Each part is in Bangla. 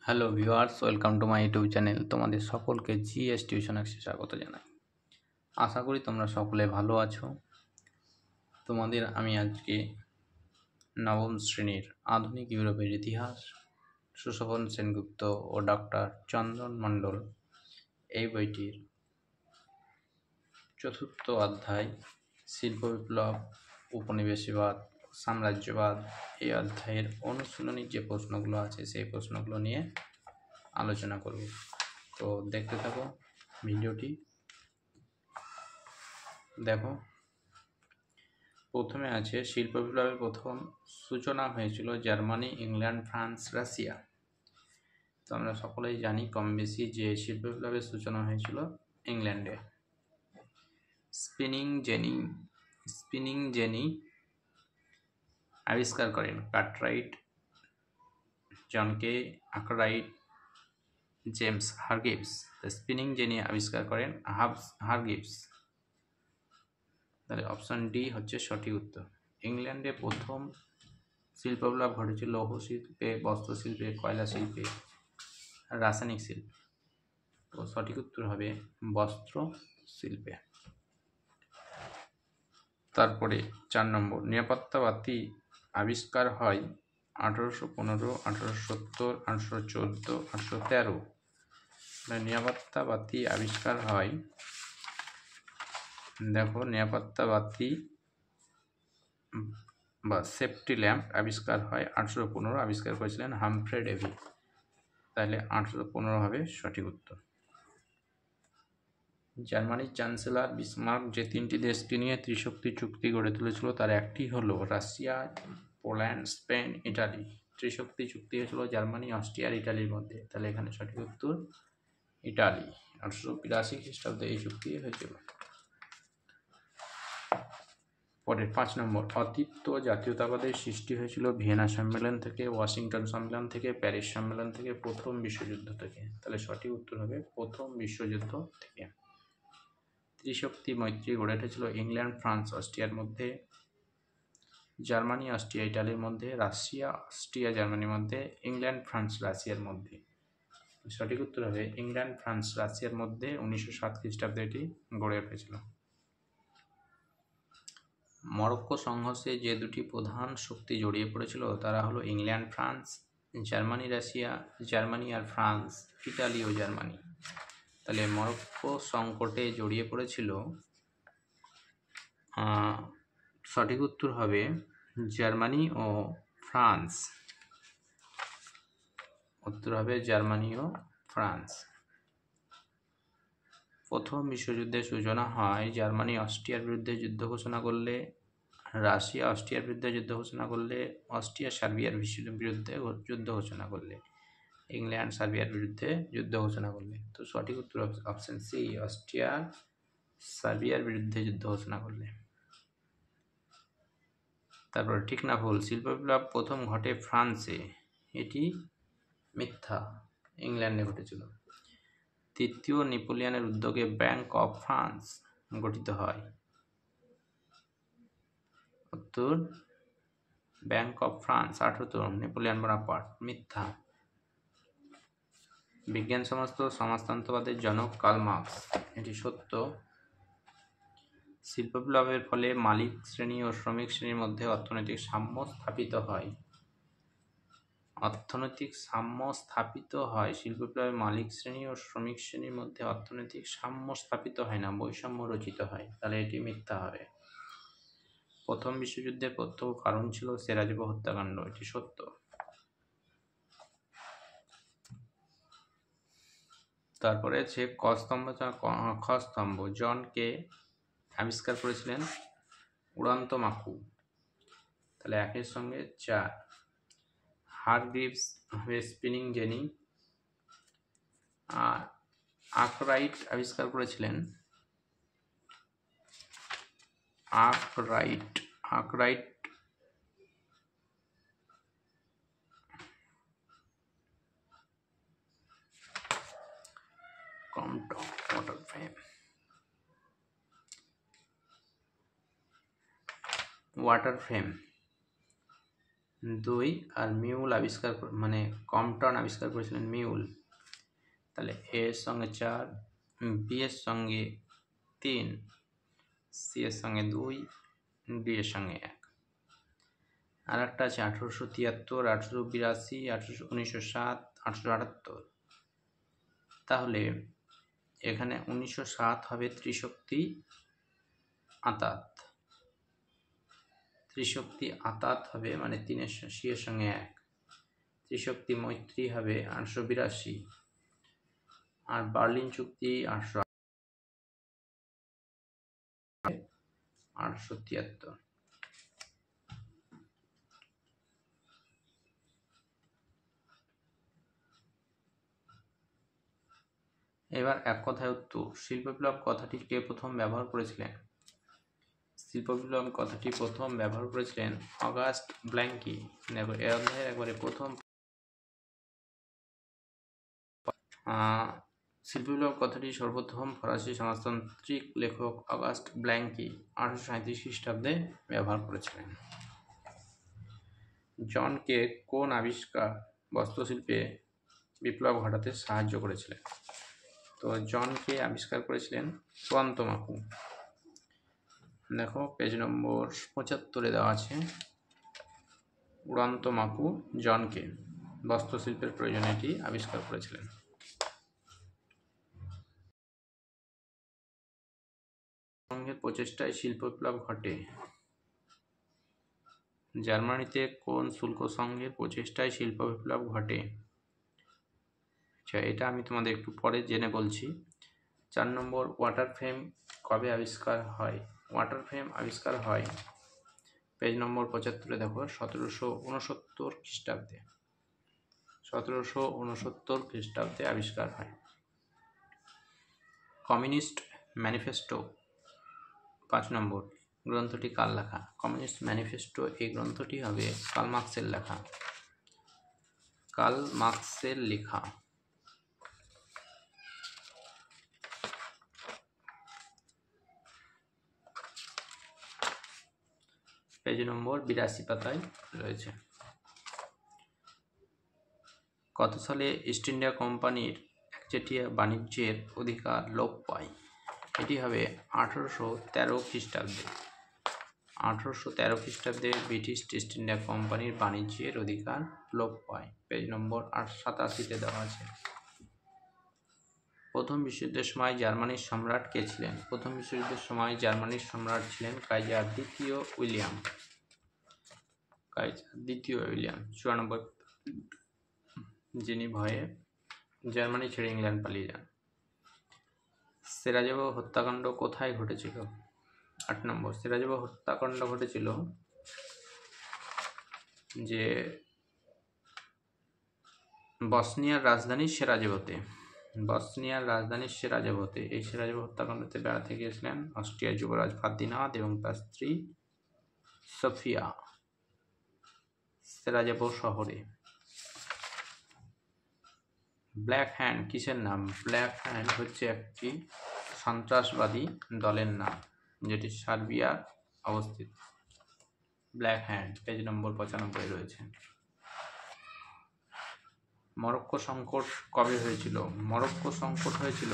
Hello viewers, welcome to my YouTube channel. তোমাদের সকলকে জিএস টিউশন অ্যাক্সে স্বাগত জানাই। আশা করি তোমরা সকলে ভালো আছো। তোমাদের আমি আজকে নবম শ্রেণীর আধুনিক ইউরোপের ইতিহাস, সুশোভন সেনগুপ্ত ও ডক্টর চন্দন মণ্ডল এই বইটির চতুর্থ অধ্যায় শিল্প বিপ্লব, উপনিবেশবাদ, সাম্রাজ্যবাদ এই অধ্যায়ের অনুশীলনী যে প্রশ্নগুলো আছে সেই প্রশ্নগুলো নিয়ে আলোচনা করব। তো দেখতে থাকো ভিডিওটি। দেখো, প্রথমে আছে শিল্প বিপ্লবের প্রথম সূচনা হয়েছিল জার্মানি, ইংল্যান্ড, ফ্রান্স, রাশিয়া। তো আমরা সকলেই জানি কম বেশি যে শিল্প বিপ্লবের সূচনা হয়েছিল ইংল্যান্ডে। স্পিনিং জেনি আবিষ্কার করেন কার্টরাইট, জনকে আর্করাইট, জেমস হারগিভস। স্পিনিং জেনি আবিষ্কার করেন হারগিভস। তাহলে অপশন ডি হচ্ছে সঠিক উত্তর। ইংল্যান্ডে প্রথম শিল্প বিপ্লব ঘটেছিল লৌহ শিল্পে, বস্ত্রশিল্পে, কয়লা শিল্পে, রাসায়নিক শিল্পে। তো সঠিক উত্তর হবে বস্ত্র শিল্পে। তারপরে 4 নম্বর, নিরাপত্তা বাতি আবিষ্কার হয় 1815, 1870, 1814, 1813। নিরাপত্তা বাতি আবিষ্কার হয়, দেখো নিরাপত্তা বাতি বা সেফটি ল্যাম্প আবিষ্কার হয় 1815, আবিষ্কার করেছিলেন হামফ্রে ডেভি। তাহলে 1815 হবে সঠিক উত্তর। জার্মানির চ্যান্সেলর বিসমার্ক যে 3টি দেশকে নিয়ে ত্রিশক্তি চুক্তি গড়ে তুলেছিল তার একটি হলো রাশিয়া, পোল্যান্ড, স্পেন, ইটালি। ত্রিশক্তি চুক্তি হয়েছিল জার্মানি, অস্ট্রিয়া আর ইটালির মধ্যে। তাহলে এখানে সঠিক উত্তর ইটালি। 1882 খ্রিস্টাব্দে এই চুক্তি হয়েছিল। পরের 5 নম্বর, অতৃপ্ত জাতীয়তাবাদের সৃষ্টি হয়েছিল ভিয়েনা সম্মেলন থেকে, ওয়াশিংটন সম্মেলন থেকে, প্যারিস সম্মেলন থেকে, প্রথম বিশ্বযুদ্ধ থেকে। তাহলে সঠিক উত্তর হবে প্রথম বিশ্বযুদ্ধ থেকে। ত্রিশক্তি মৈত্রী গড়ে উঠেছিল ইংল্যান্ড, ফ্রান্স, অস্ট্রিয়ার মধ্যে, জার্মানি, অস্ট্রিয়া, ইটালির মধ্যে, রাশিয়া, অস্ট্রিয়া, জার্মানির মধ্যে, ইংল্যান্ড, ফ্রান্স, রাশিয়ার মধ্যে। সঠিক উত্তর হবে ইংল্যান্ড, ফ্রান্স, রাশিয়ার মধ্যে 1907 খ্রিস্টাব্দে এটি গড়ে উঠেছিল। মরক্কো সংঘর্ষে যে দুটি প্রধান শক্তি জড়িয়ে পড়েছিল তারা হলো England, France, Germany, Russia, Germany আর ফ্রান্স, ইটালি ও জার্মানি। তাহলে মরক্কো সংকটে জড়িয়ে পড়েছিল, সঠিক উত্তর হবে জার্মানি ও ফ্রান্স। উত্তর হবে জার্মানি ও ফ্রান্স। প্রথম বিশ্বযুদ্ধের সূচনা হয় জার্মানি অস্ট্রিয়ার বিরুদ্ধে যুদ্ধ ঘোষণা করলে, রাশিয়া অস্ট্রিয়ার বিরুদ্ধে যুদ্ধ ঘোষণা করলে, অস্ট্রিয়া সার্বিয়ার বিরুদ্ধে যুদ্ধ ঘোষণা করলে, ইংল্যান্ড সার্বিয়ার বিরুদ্ধে যুদ্ধ ঘোষণা করলে। তো সঠিক উত্তর অপশন সি, অস্ট্রিয়া সার্বিয়ার বিরুদ্ধে যুদ্ধ ঘোষণা করলে। তারপর ঠিক না ভুল, শিল্প বিপ্লব প্রথম ঘটে ফ্রান্সে, এটি মিথ্যা, ইংল্যান্ডে ঘটেছিল। তৃতীয় নেপোলিয়নের উদ্যোগে ব্যাংক অফ ফ্রান্স গঠিত হয়। উত্তর bank of France 78, Napoleon Bonaparte, মিথ্যা। বিজ্ঞান সমস্ত সমাজতন্ত্রবাদের জনক কার্ল মার্কস, এটি সত্য। শিল্প বিপ্লবের ফলে মালিক শ্রেণী ও শ্রমিক শ্রেণীর মধ্যে অর্থনৈতিক সাম্য স্থাপিত হয়। অর্থনৈতিক সাম্য স্থাপিত হয়, শিল্প বিপ্লবে মালিক শ্রেণী ও শ্রমিক শ্রেণীর মধ্যে অর্থনৈতিক সাম্য স্থাপিত হয় না, বৈষম্য রচিত হয়। তাহলে এটি মিথ্যা হবে। প্রথম বিশ্বযুদ্ধের প্রত্যক্ষ কারণ ছিল সেরাজেভো হত্যাকাণ্ড, এটি সত্য। তারপরে আছে খ স্তম্ভ জন কে আবিষ্কার করেছিলেন উড়ন্ত মাকু। তাহলে একের সঙ্গে 4। হারগ্রিভস হবে স্পিনিং জেনি। আর আর্করাইট আবিষ্কার করেছিলেন আর্করাইট ওয়াটার ফ্রেম। 2 আর মিউল আবিষ্কার মানে কম্পটন আবিষ্কার করেছিলেন মিউল। তাহলে এ এর সঙ্গে 4, বি এর সঙ্গে 3, সি এর সঙ্গে 2, ডি এর সঙ্গে 1। আর একটা আছে 1873, 1882, 1907, 1878। তাহলে এখানে 1907 হবে ত্রিশক্তি আতাত। ত্রিশক্তি আতাত হবে মানে 3 এর সি এর সঙ্গে 1। ত্রিশক্তি মৈত্রী হবে 1882। আর বার্লিন চুক্তি 1873। এবার এক কথায় উত্তর, শিল্প বিপ্লব কথাটি কে প্রথম ব্যবহার করেছিলেন? শিল্প বিপ্লব কথাটি প্রথম ব্যবহার করেছিলেন অগাস্ট ব্ল্যাঙ্কি। দেখো এর অধ্যায়ের একবারে প্রথম শিল্প বিপ্লব কথাটি সর্বপ্রথম ফরাসি সমাজতান্ত্রিক লেখক অগাস্ট ব্ল্যাঙ্কি 1837 খ্রিস্টাব্দে ব্যবহার করেছিলেন। জন কে কোন আবিষ্কার বস্ত্রশিল্পে বিপ্লব ঘটাতে সাহায্য করেছিলেন? তো জন কে আবিষ্কার করেছিলেন উড়ান্তমাকু। দেখো পেজ নম্বর 75 দেওয়া আছে। উড়ান্তমাকু জন কে বস্ত্রশিল্পের প্রয়োজনে এটি আবিষ্কার করেছিলেন। সংঘের প্রচেষ্টায় শিল্প বিপ্লব ঘটে। জার্মানিতে কোন শুল্ক সংঘের প্রচেষ্টায় শিল্প বিপ্লব ঘটে? আচ্ছা, এটা আমি তোমাদের একটু পরে জেনে বলছি। 4 নম্বর, ওয়াটার ফ্রেম কবে আবিষ্কার হয়? ওয়াটার ফ্রেম আবিষ্কার হয় পেজ নম্বর 75 দেখো 1769 খ্রিস্টাব্দে। 1769 খ্রিস্টাব্দে আবিষ্কার হয়। কমিউনিস্ট ম্যানিফেস্টো 5 নম্বর গ্রন্থটি কার লেখা? কমিউনিস্ট ম্যানিফেস্টো এই গ্রন্থটি হবে কার্ল মার্কসের লেখা। কার্ল মার্কসের লেখা। পেজ নম্বর 82 পাতায় রয়েছে। কত সালে ইস্ট ইন্ডিয়া কোম্পানির একচেটিয়া বাণিজ্যের অধিকার লোপ পায়? এটি হবে 1813 খ্রিস্টাব্দে। 1813 খ্রিস্টাব্দে ব্রিটিশ ইস্ট ইন্ডিয়া কোম্পানির বাণিজ্যের অধিকার লোপ পায়। পেজ নম্বর 87 দেওয়া আছে। প্রথম বিশ্বযুদ্ধের সময় জার্মানির সম্রাট কে ছিলেন? প্রথম বিশ্বযুদ্ধের সময় জার্মানির সম্রাট ছিলেন কাইজার দ্বিতীয় উইলিয়াম। কাইজার দ্বিতীয় উইলিয়াম 94, যিনি ভয়ে জার্মানি ছেড়ে ইংল্যান্ড পালিয়ে যান। সেরাজেভো হত্যাকাণ্ড কোথায় ঘটেছিল? 8 নম্বর, সেরাজেভো হত্যাকাণ্ড ঘটেছিল যে বসনিয়ার রাজধানী সেরাজেভোতে। বসনিয়ার রাজধানী সেরাজেভোতে। এই সেরাজেভো হত্যাকাণ্ডতে বেড়াতে গিয়েছিলেন অস্ট্রিয়ার যুবরাজ ফার্দিনান্দ এবং তার স্ত্রী সোফিয়া সেরাজেভো শহরে। ব্ল্যাক হ্যান্ড কিসের নাম? ব্ল্যাক হ্যান্ড হচ্ছে একটি সন্ত্রাসবাদী দলের নাম যেটি সার্বিয়ার অবস্থিত। ব্ল্যাক হ্যান্ড পেজ নম্বর 95 রয়েছে। মরক্কো সংকট কবে হয়েছিল? মরক্কো সংকট হয়েছিল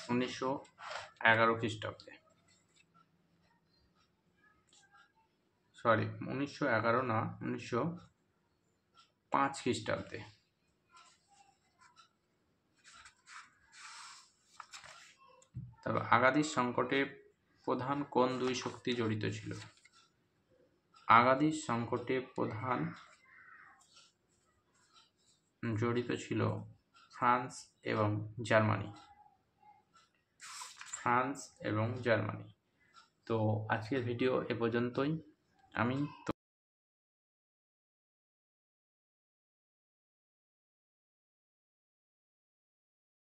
1911 খ্রিস্টাব্দে। 1911 না, 1905 খ্রিস্টাব্দে। তবে আগাদির সংকটে প্রধান কোন দুই শক্তি জড়িত ছিল? আগাদির সংকটে প্রধান জড়িত ছিল ফ্রান্স এবং জার্মানি। ফ্রান্স এবং জার্মানি। তো আজকের ভিডিও এ পর্যন্তই। আমি